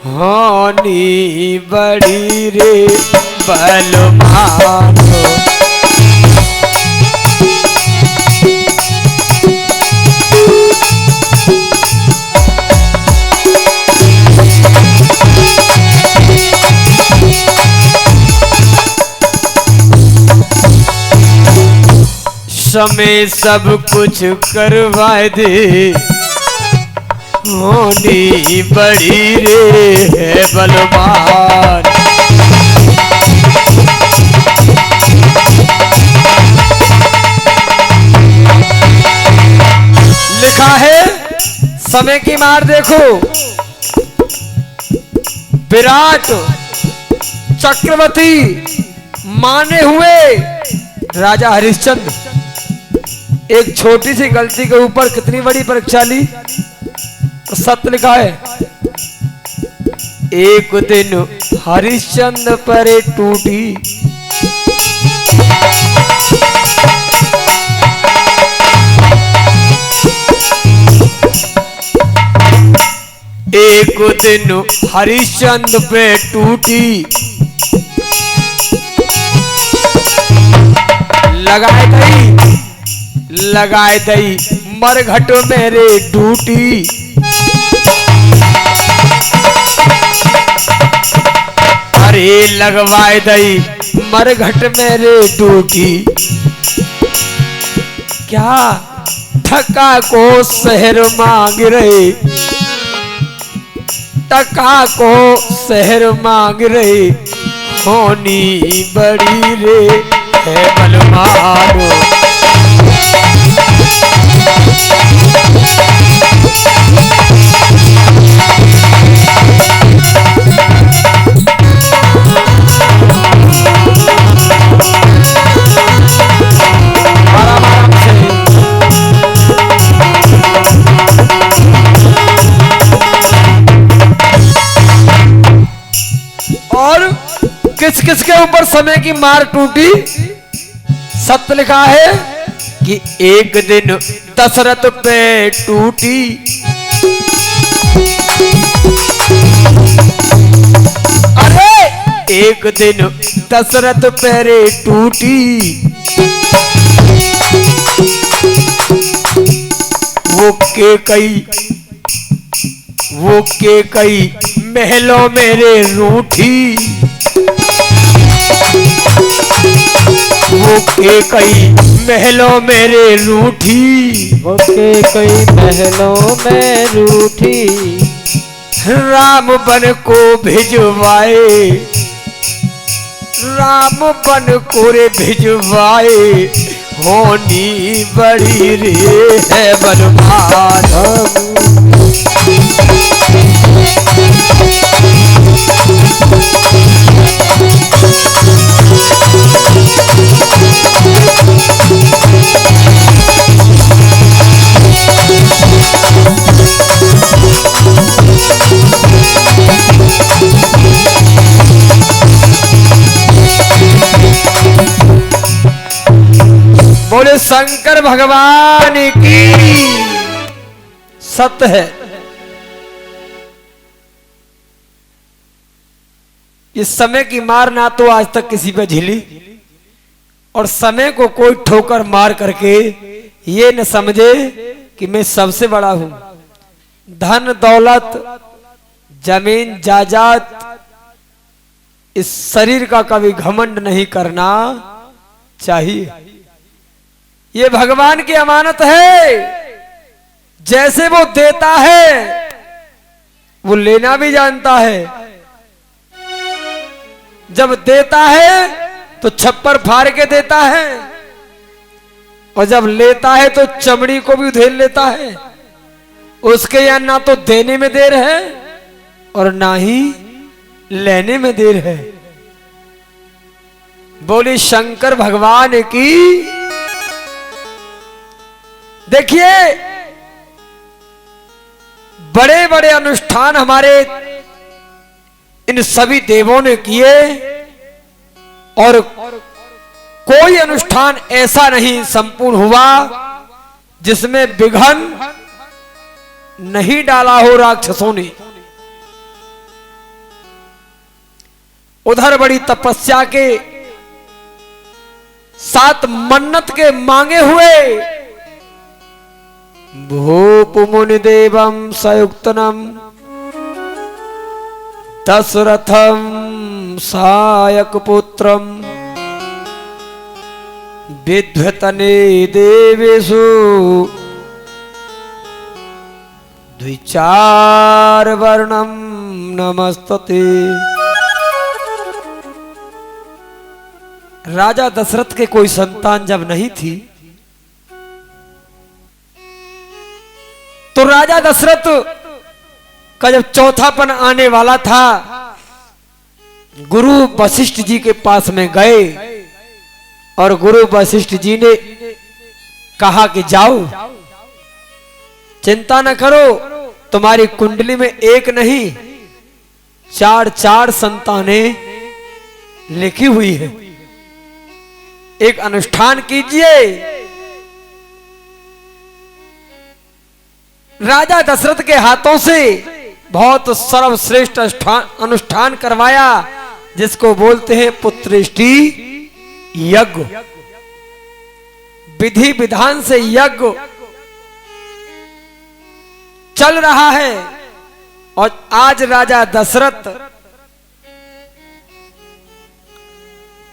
हानि बड़ी रे बलवान। समय सब कुछ करवाए दे, होनी बड़ी रे है बलवान। लिखा है समय की मार देखो, विराट चक्रवर्ती माने हुए राजा हरिश्चंद्र एक छोटी सी गलती के ऊपर कितनी बड़ी परीक्षा ली। तो सत्य लिखा है, एक दिन हरिश्चंद्र पर टूटी, एक दिन हरिश्चंद्र पे टूटी, लगाए दई मरघट मेरे डूटी। अरे लगवाए दई मरघट मेरे डूटी। क्या टका को शहर मांग रहे, टका को शहर मांग रहे, होनी बड़ी रे है बलवान। और किस किस के ऊपर समय की मार टूटी। सत्य लिखा है कि एक दिन दशरथ पे टूटी, अरे एक दिन दशरथ पे टूटी। वो के कई महलों मेरे रूठी, वो के कई महलों मेरे रूठी, वो के कई महलों में रूठी। राम बन को भिजवाए, राम बन को रे भिजवाए, होनी बड़ी रे है बलवान। बोले शंकर भगवान की। सत्य है, इस समय की मार ना तो आज तक किसी पे झिली, और समय को कोई ठोकर मार करके ये न समझे कि मैं सबसे बड़ा हूं। धन दौलत जमीन जायदाद इस शरीर का कभी घमंड नहीं करना चाहिए। ये भगवान की अमानत है, जैसे वो देता है वो लेना भी जानता है। जब देता है तो छप्पर फाड़ के देता है, और जब लेता है तो चमड़ी को भी उधेड़ लेता है। उसके यहां ना तो देने में देर है और ना ही लेने में देर है। बोली शंकर भगवान की। देखिए बड़े बड़े अनुष्ठान हमारे इन सभी देवों ने किए, और कोई अनुष्ठान ऐसा नहीं संपूर्ण हुआ जिसमें विघ्न नहीं डाला हो राक्षसों ने। उधर बड़ी तपस्या के सात मन्नत के मांगे हुए भूप मुनि देवम सयुक्तनम दशरथम सायक पुत्रम विद्वतने देवेषु द्विचार वर्णम नमस्तते। राजा दशरथ के कोई संतान जब नहीं थी तो राजा दशरथ का जब चौथापन आने वाला था, गुरु वशिष्ठ जी के पास में गए और गुरु वशिष्ठ जी ने कहा कि जाओ, चिंता न करो, तुम्हारी कुंडली में एक नहीं 4 संतानें लिखी हुई है, एक अनुष्ठान कीजिए। राजा दशरथ के हाथों से बहुत सर्वश्रेष्ठ अनुष्ठान करवाया, जिसको बोलते हैं पुत्रेष्टि यज्ञ। विधि विधान से यज्ञ चल रहा है। और आज राजा दशरथ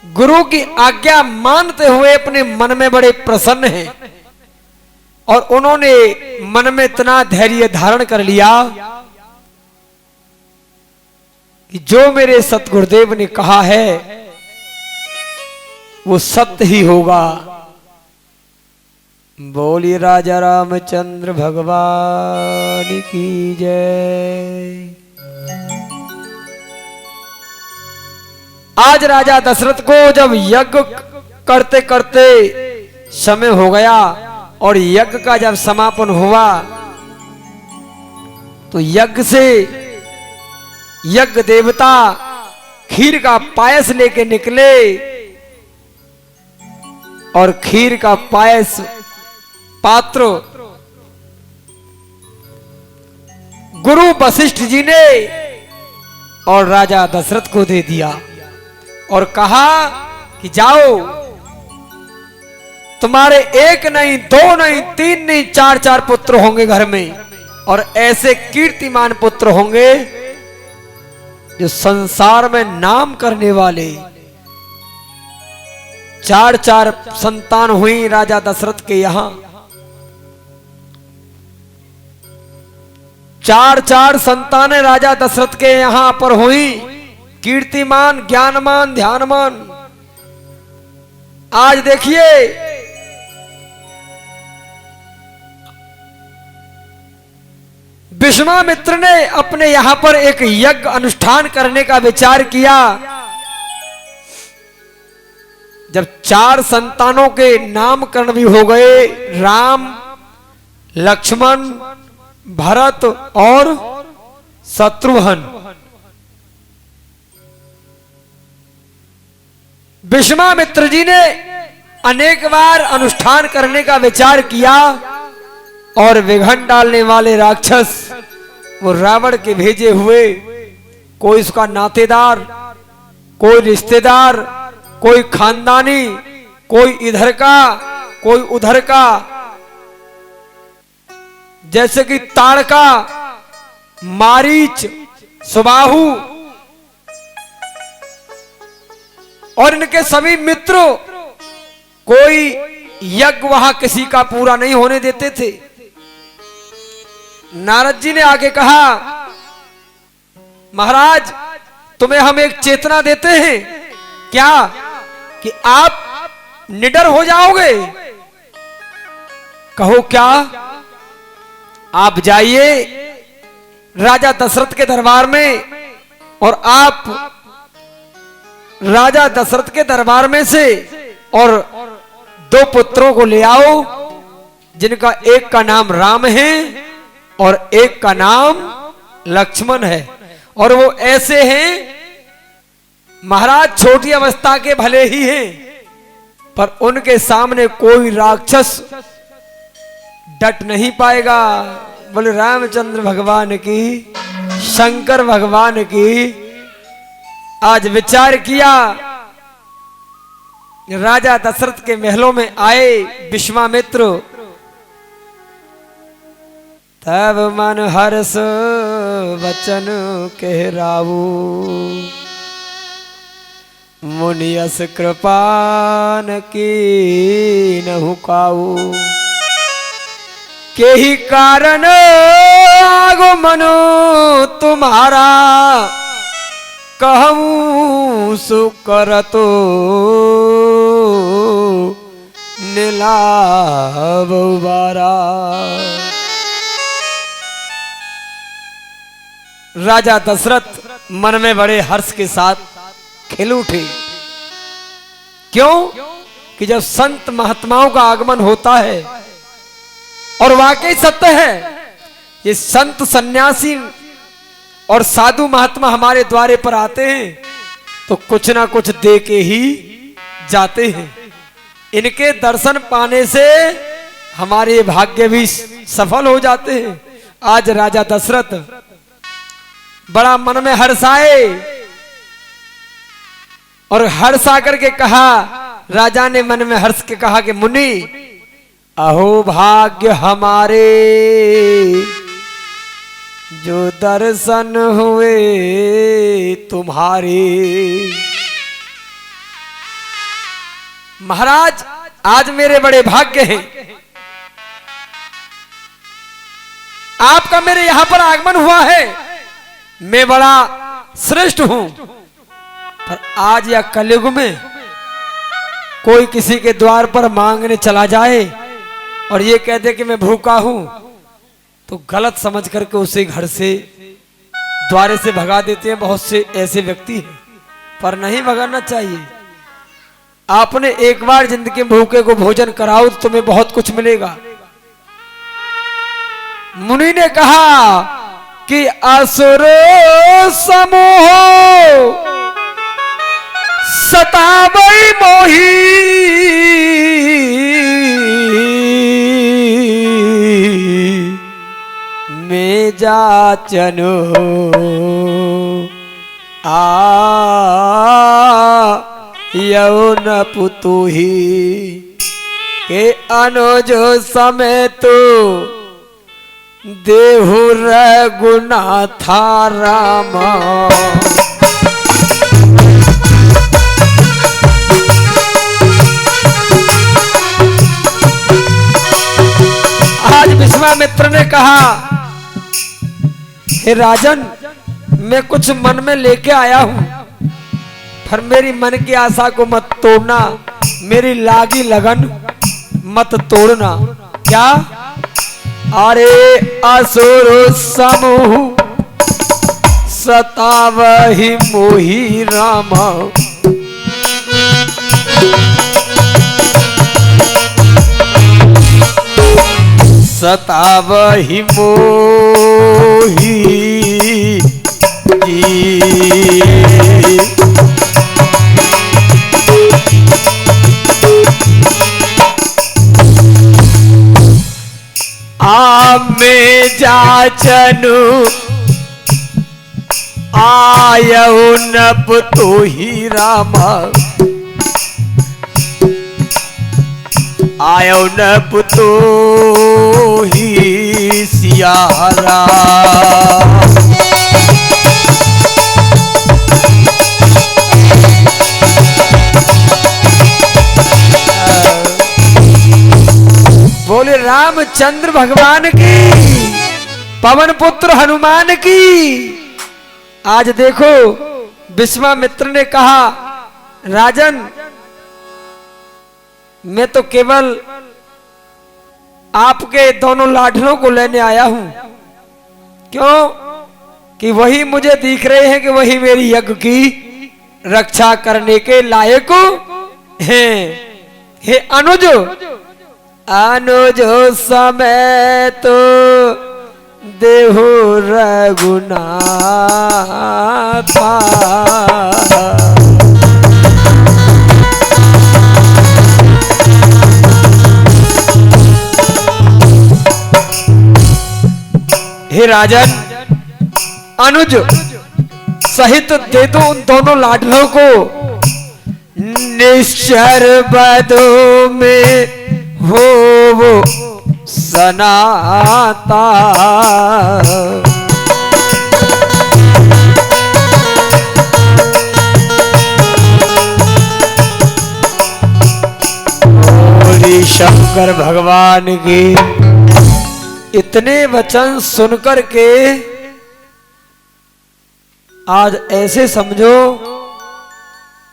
गुरु की आज्ञा मानते हुए अपने मन में बड़े प्रसन्न हैं और उन्होंने मन में इतना धैर्य धारण कर लिया कि जो मेरे सतगुरुदेव ने कहा है वो सत्य ही होगा। बोलिए राजा रामचंद्र भगवान की जय। आज राजा दशरथ को जब यज्ञ करते करते समय हो गया और यज्ञ का जब समापन हुआ तो यज्ञ से यज्ञ देवता खीर का पायस लेके निकले और खीर का पायस पात्र गुरु वशिष्ठ जी ने और राजा दशरथ को दे दिया और कहा कि जाओ, तुम्हारे एक नहीं, 2 नहीं, 3 नहीं, 4 पुत्र होंगे घर में और ऐसे कीर्तिमान पुत्र होंगे जो संसार में नाम करने वाले। 4 संतान हुई राजा दशरथ के यहां, 4 संतानें राजा दशरथ के यहां पर हुई, कीर्तिमान, ज्ञानमान, ध्यानमान। आज देखिए विश्वामित्र ने अपने यहां पर एक यज्ञ अनुष्ठान करने का विचार किया। जब 4 संतानों के नामकरण भी हो गए, राम, लक्ष्मण, भरत और शत्रुघ्न, विश्वामित्र जी ने अनेक बार अनुष्ठान करने का विचार किया और विघन डालने वाले राक्षस वो रावण के भेजे हुए, कोई उसका नातेदार, कोई रिश्तेदार, कोई खानदानी, कोई इधर का, कोई उधर का, जैसे कि ताड़का, मारीच, सुबाहु और इनके सभी मित्र, कोई यज्ञ वहां किसी का पूरा नहीं होने देते थे। नारद जी ने आगे कहा, महाराज तुम्हें हम एक चेतना देते हैं क्या कि आप निडर हो जाओगे? कहो क्या? आप जाइए राजा दशरथ के दरबार में और आप राजा दशरथ के दरबार में से और 2 पुत्रों को ले आओ, जिनका एक का नाम राम है और एक का नाम लक्ष्मण है। और वो ऐसे हैं महाराज, छोटी अवस्था के भले ही हैं पर उनके सामने कोई राक्षस डट नहीं पाएगा। बोले रामचंद्र भगवान की, शंकर भगवान की। आज विचार किया, राजा दशरथ के महलों में आए विश्वामित्र, तब मन हर्ष वचन कहराऊ, मुनियस कृपान की नहु काऊ, के ही कारण आगमन तुम्हारा, कहूँ सु करतो नीलाभ बारा। राजा दशरथ मन में बड़े हर्ष के साथ खिल उठे। क्यों कि जब संत महात्माओं का आगमन होता है, और वाकई सत्य है, ये संत सन्यासी और साधु महात्मा हमारे द्वारे पर आते हैं तो कुछ ना कुछ दे के ही जाते हैं। इनके दर्शन पाने से हमारे भाग्य भी सफल हो जाते हैं। आज राजा दशरथ बड़ा मन में हर्ष आए, और हर्ष आकर के कहा, राजा ने मन में हर्ष के कहा कि मुनि, अहो भाग्य हमारे, जो दर्शन हुए तुम्हारे। महाराज आज मेरे बड़े भाग्य हैं, आपका मेरे यहां पर आगमन हुआ है, मैं बड़ा श्रेष्ठ हूं। पर आज या कलयुग में कोई किसी के द्वार पर मांगने चला जाए और ये कह दे कि मैं भूखा हूं, तो गलत समझ करके उसे घर से द्वारे से भगा देते हैं। बहुत से ऐसे व्यक्ति हैं, पर नहीं भगाना चाहिए। आपने एक बार जिंदगी में भूखे को भोजन कराओ तो तुम्हें बहुत कुछ मिलेगा। मुनि ने कहा कि असुरो समूह सतावई मोही, मैं जाचनो यौन पुतुही, के अनुजो समय तो देहु रघुनाथा रामा। आज विश्वामित्र ने कहा, हे राजन, मैं कुछ मन में लेके आया हूं, पर मेरी मन की आशा को मत तोड़ना, मेरी लागी लगन मत तोड़ना। क्या? अरे असुर समूह सतावहि मोहि रामा, सतावहि मोहि में जाचनु आयऊ नप तो ही रामा, आयऊ नप तो ही सियारा। बोले रामचंद्र भगवान की, पवन पुत्र हनुमान की। आज देखो विश्वामित्र ने कहा, राजन मैं तो केवल आपके दोनों लाडलों को लेने आया हूं। क्यों? कि वही मुझे दिख रहे हैं कि वही मेरी यज्ञ की रक्षा करने के लायक हैं। हे अनुज, अनुज समय तो देहु रघुनाथा। हे राजन, अनुज सहित दे दो उन दोनों लाडलों को। निश्चर बधो में हो वो सनाता। बोली शंकर भगवान की। इतने वचन सुनकर के आज ऐसे समझो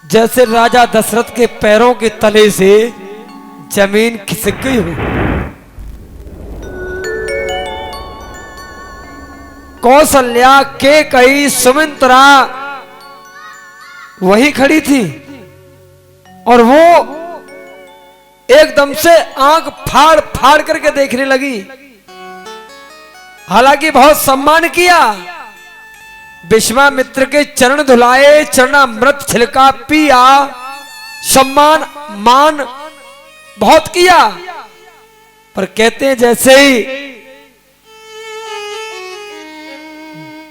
जैसे राजा दशरथ के पैरों के तले से जमीन खिसक गई हो। कौशल्या के कई सुमित्रा वही खड़ी थी और वो एकदम से आंख फाड़ फाड़ करके देखने लगी। हालांकि बहुत सम्मान किया, विश्वामित्र के चरण धुलाए, चरणामृत छिलका पिया, सम्मान मान बहुत किया, पर कहते हैं जैसे ही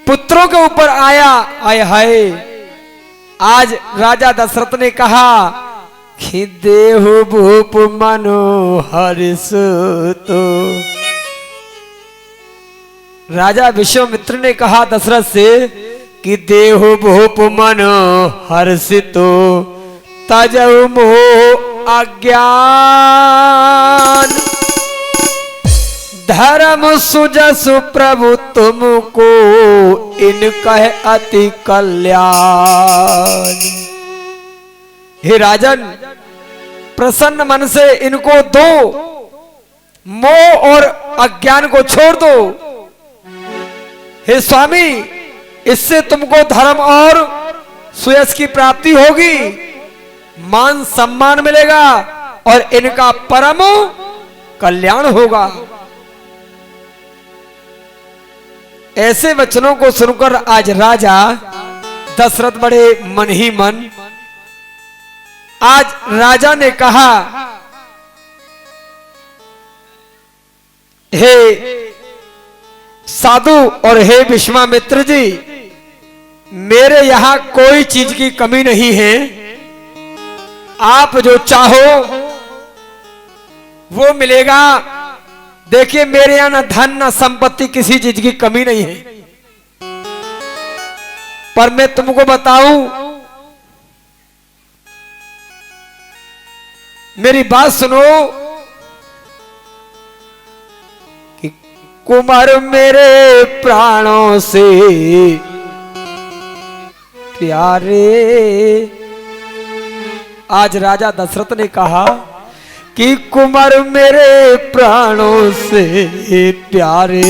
पुत्रों के ऊपर आया, आय हाय, आज राजा दशरथ ने कहा कि देहु भूप मनोहर सुतो। राजा विश्वामित्र ने कहा दशरथ से कि देहु भूप मनोहर सितो तजहु मोह अज्ञान धर्म सुजसु प्रभु तुमको इनका है अति कल्याण। हे राजन, प्रसन्न मन से इनको दो, मोह और अज्ञान को छोड़ दो। हे स्वामी, इससे तुमको धर्म और सुयश की प्राप्ति होगी, मान सम्मान मिलेगा और इनका परम कल्याण होगा। ऐसे वचनों को सुनकर आज राजा दशरथ बड़े मन ही मन, आज राजा ने कहा, हे साधु और हे विश्वामित्र जी, मेरे यहां कोई चीज की कमी नहीं है, आप जो चाहो वो मिलेगा। देखिए मेरे यहां न धन न संपत्ति, किसी चीज की कमी नहीं है, पर मैं तुमको बताऊं, मेरी बात सुनो कि कुमार मेरे प्राणों से प्यारे। आज राजा दशरथ ने कहा कि कुमार मेरे प्राणों से प्यारे,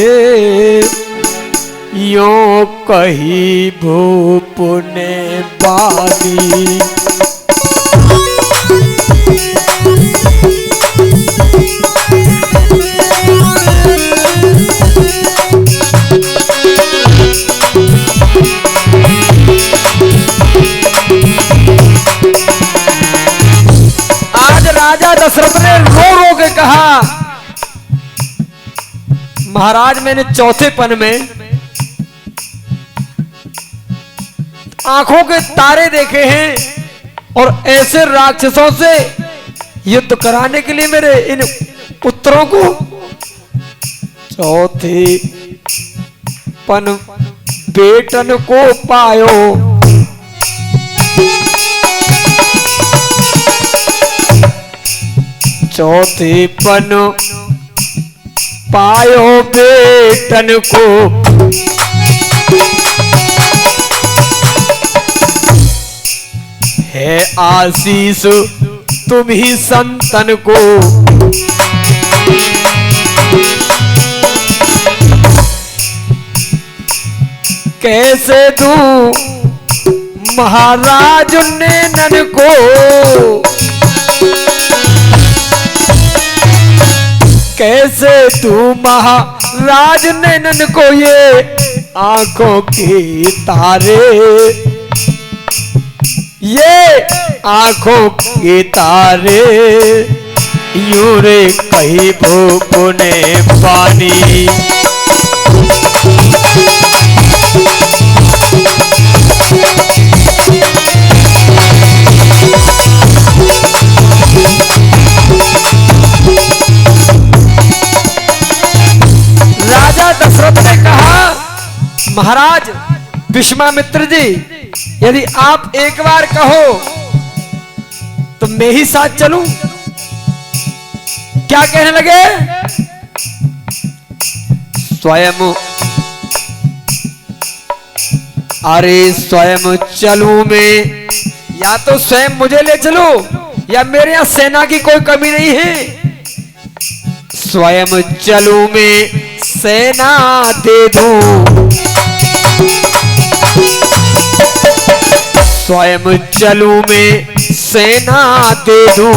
यों कही भूप ने बानी। आज राजा दशरथ ने रो रो के कहा, महाराज मैंने चौथे पन में आंखों के तारे देखे हैं और ऐसे राक्षसों से युद्ध कराने के लिए मेरे इन पुत्रों को चौथे पन बेटन को पायो। चौथे पन पायो बेटन को, है आशीष तुम ही संतन को। कैसे दूं महाराज नैनन को, कैसे तू महाराज नैनन को ये आंखों के तारे, ये आंखों के तारे, यूं रे कहीं भूप ने पानी। महाराज विश्वामित्र जी, यदि आप एक बार कहो तो मैं ही साथ चलूं। क्या कहने लगे? स्वयं, अरे स्वयं चलूं मैं, या तो स्वयं मुझे ले चलो, या मेरे यहां सेना की कोई कमी नहीं है। स्वयं चलूं मैं, सेना दे दूं। स्वयं चलूं मैं, सेना दे दूं।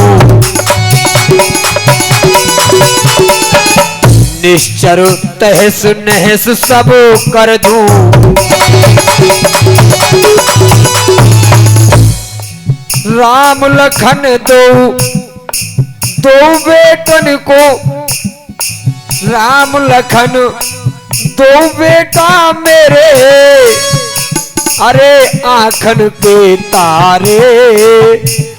निश्चर तहस नहस सब कर दूं। राम लखन दो बेटन को, राम लखन दो बेटा मेरे, अरे आंखन के तारे,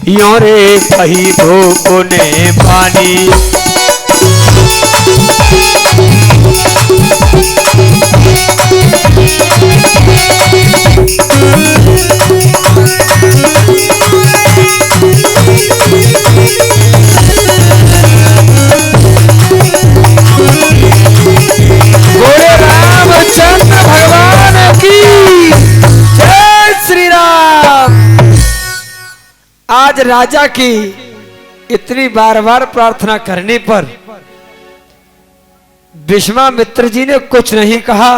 यों रे कही दो कोने पानी। बोले रामचंद्र भगवान की जय श्री राम। आज राजा की इतनी बार बार प्रार्थना करने पर विश्वामित्र जी ने कुछ नहीं कहा।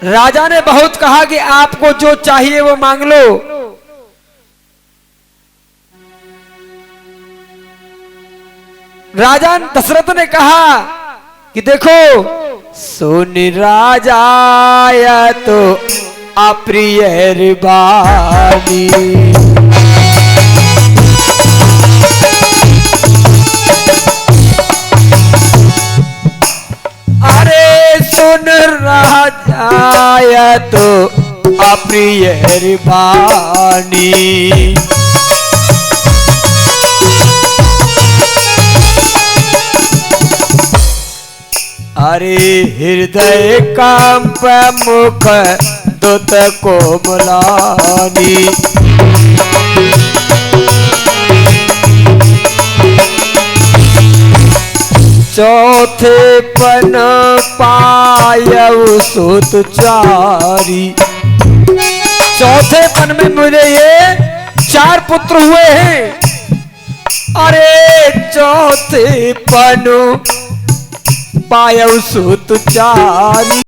राजा ने बहुत कहा कि आपको जो चाहिए वो मांग लो। राजा दशरथ ने कहा कि देखो, सुन राजा या तो अप्रिय बानी, अरे सुन राजा या तो अप्रिय बानी। अरे हृदय कंप मुख दुत कोमलानी, चौथे पन पायउ सुत चारी। चौथे पन में मुझे ये 4 पुत्र हुए हैं। अरे चौथे पन पायउ सुत चारी,